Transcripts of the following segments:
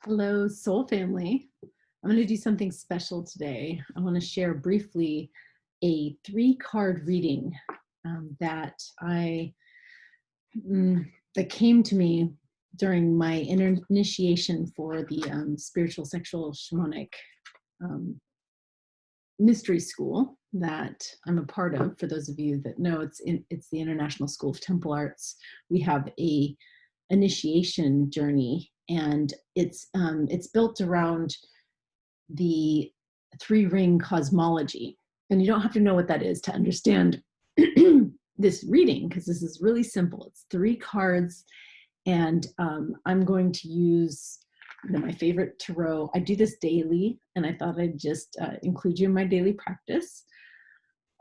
Hello, soul family. I'm going to do something special today. I want to share briefly a 3-card reading that that came to me during my initiation for the spiritual sexual shamanic mystery school that I'm a part of. For those of you that know, it's the International School of Temple Arts. We have a initiation journey, and it's built around the 3-ring cosmology. And you don't have to know what that is to understand this reading, because this is really simple. It's 3 cards, and I'm going to use my favorite tarot. I do this daily, and I thought I'd just include you in my daily practice.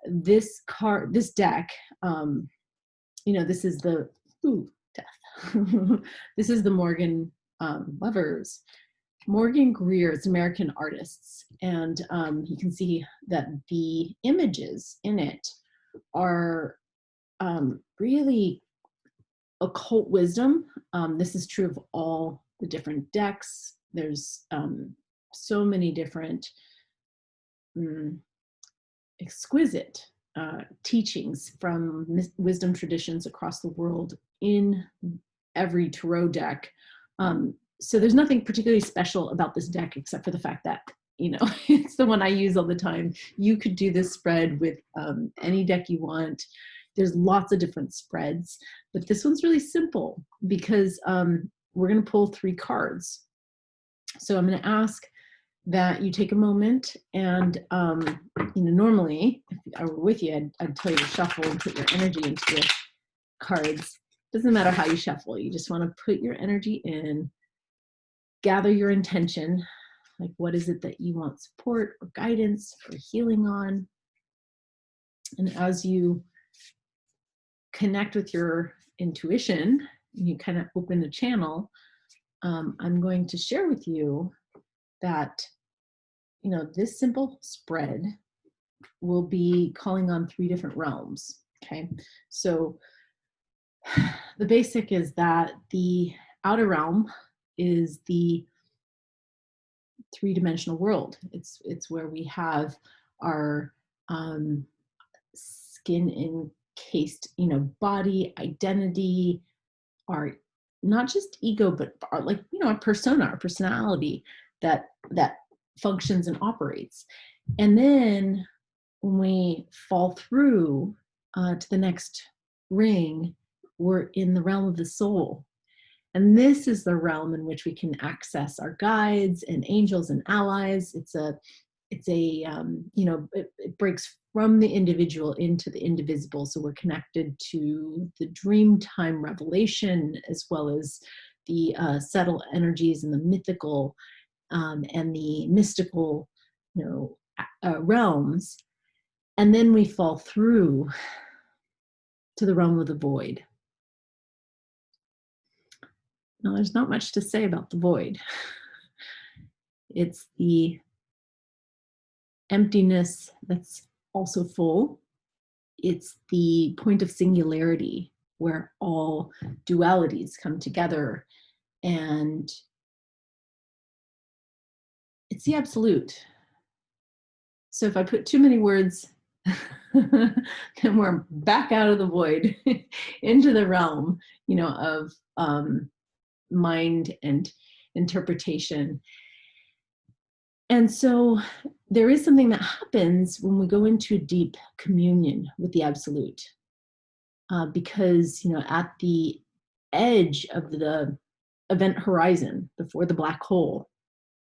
This deck, this is the death. This is the Morgan Lovers. Morgan Greer is American artists, and you can see that the images in it are really occult wisdom. This is true of all the different decks. There's so many different exquisite teachings from wisdom traditions across the world in every tarot deck. So there's nothing particularly special about this deck except for the fact that, it's the one I use all the time. You could do this spread with any deck you want. There's lots of different spreads, but this one's really simple because we're going to pull 3 cards. So I'm going to ask that you take a moment, and normally if I were with you, I'd tell you to shuffle and put your energy into the cards. Doesn't matter how you shuffle. You just want to put your energy in, gather your intention, like what is it that you want support or guidance or healing on. And as you connect with your intuition, you kind of open the channel, I'm going to share with you that, this simple spread will be calling on 3 different realms, okay? So the basic is that the outer realm is the 3-dimensional world. It's where we have our skin encased, body, identity, our not just ego, but our, our persona, our personality that functions and operates. And then when we fall through to the next ring, we're in the realm of the soul. And this is the realm in which we can access our guides and angels and allies. It breaks from the individual into the indivisible. So we're connected to the dream time revelation, as well as the subtle energies and the mythical and the mystical, realms. And then we fall through to the realm of the void. Now, there's not much to say about the void. It's the emptiness that's also full. It's the point of singularity where all dualities come together, and it's the absolute. So if I put too many words, then we're back out of the void into the realm, of mind and interpretation. And so there is something that happens when we go into a deep communion with the absolute, because at the edge of the event horizon, before the black hole,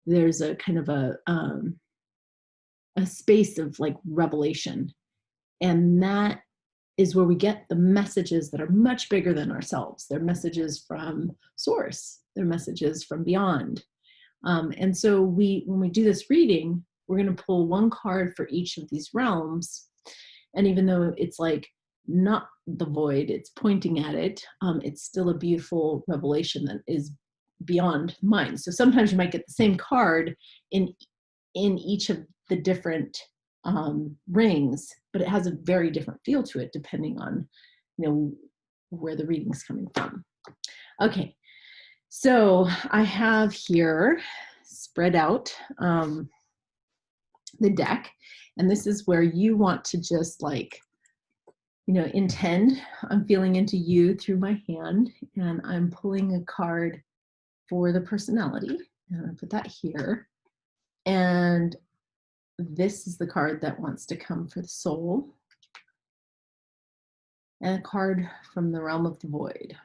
there's a kind of a space of revelation, and that is where we get the messages that are much bigger than ourselves. They're messages from source. They're messages from beyond. And so when we do this reading, we're going to pull 1 card for each of these realms. And even though it's not the void, it's pointing at it, it's still a beautiful revelation that is beyond mind. So sometimes you might get the same card in each of the different rings, but it has a very different feel to it depending on where the reading's coming from. Okay, So I have here spread out the deck, and this is where you want to just like, intend. I'm feeling into you through my hand, and I'm pulling a card for the personality, and I put that here. And this is the card that wants to come for the soul, and a card from the realm of the void.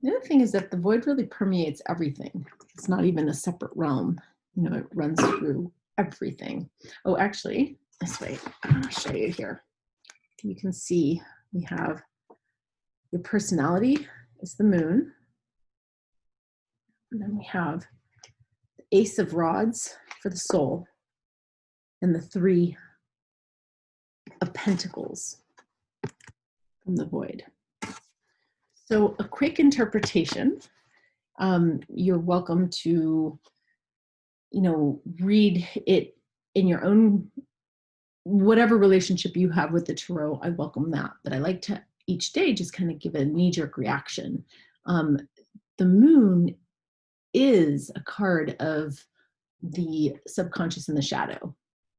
The other thing is that the void really permeates everything. It's not even a separate realm. It runs through everything. Oh, actually, this way, I'll show you here. You can see we have your personality is the moon. And then we have the Ace of Rods for the soul, and the Three of Pentacles from the void. So a quick interpretation. You're welcome to, read it in your own, whatever relationship you have with the tarot. I welcome that. But I like to each day just kind of give a knee-jerk reaction. The moon is a card of the subconscious and the shadow.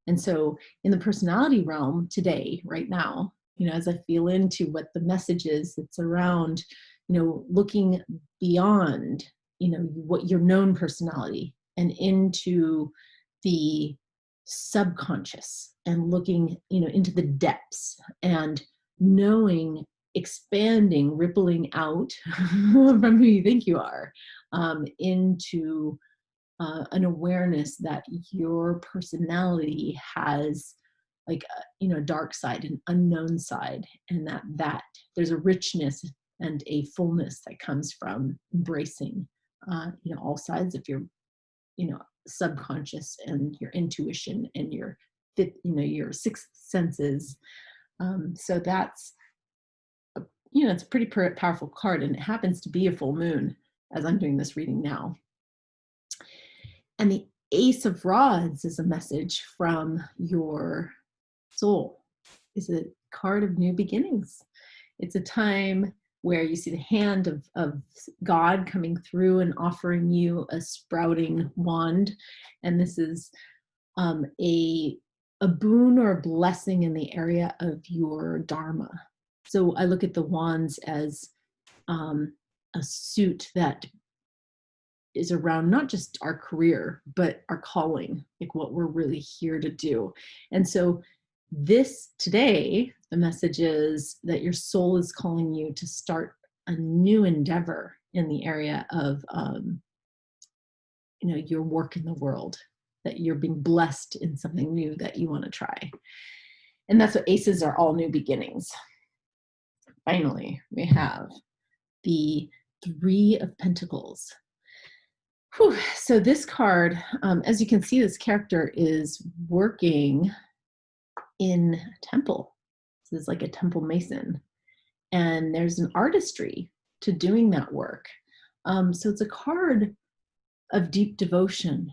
And so in the personality realm today, right now, as I feel into what the message is, it's around, looking beyond, what your known personality and into the subconscious and looking, into the depths and knowing, expanding, rippling out from who you think you are into an awareness that your personality has like a dark side, an unknown side, and that there's a richness and a fullness that comes from embracing all sides of your subconscious and your intuition and your your sixth senses. So that's it's a pretty powerful card, and it happens to be a full moon as I'm doing this reading now. And the Ace of Rods is a message from your soul. It's a card of new beginnings. It's a time where you see the hand of God coming through and offering you a sprouting wand. And this is a boon or a blessing in the area of your dharma. So I look at the wands as a suit that is around not just our career, but our calling, like what we're really here to do. And so this today, the message is that your soul is calling you to start a new endeavor in the area of, your work in the world, that you're being blessed in something new that you want to try. And that's what aces are, all new beginnings. Finally, we have the Three of Pentacles. Whew. So this card, as you can see, this character is working in a temple. This is like a temple mason. And there's an artistry to doing that work. So it's a card of deep devotion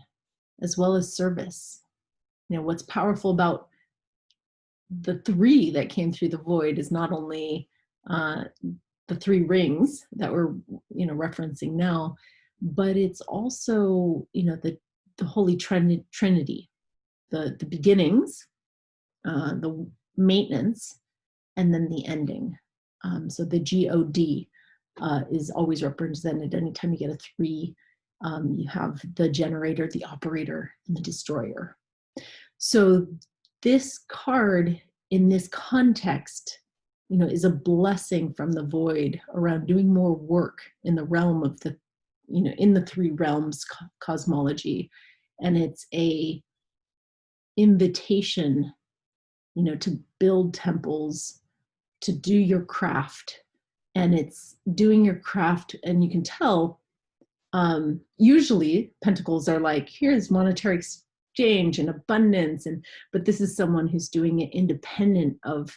as well as service. What's powerful about the three that came through the void is not only the three rings that we're referencing now, but it's also the Holy Trinity, the beginnings, the maintenance, and then the ending. So the God is always represented. Anytime you get a three, you have the generator, the operator, and the destroyer. So this card in this context, is a blessing from the void around doing more work in the realm of the, in the three realms cosmology. And it's a invitation, to build temples, to do your craft. And it's doing your craft, and you can tell, usually pentacles are like, here's monetary exchange and abundance, but this is someone who's doing it independent of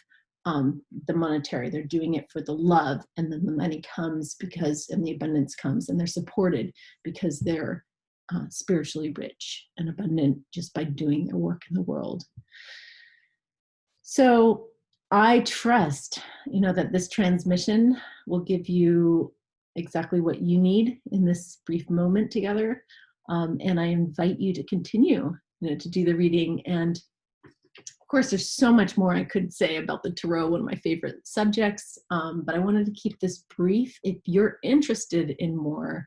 the monetary. They're doing it for the love, and then the money comes and the abundance comes, and they're supported because they're spiritually rich and abundant just by doing their work in the world. So I trust, that this transmission will give you exactly what you need in this brief moment together. And I invite you to continue, to do the reading. And of course, there's so much more I could say about the tarot, one of my favorite subjects, but I wanted to keep this brief. If you're interested in more,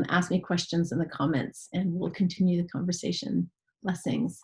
ask me questions in the comments and we'll continue the conversation. Blessings.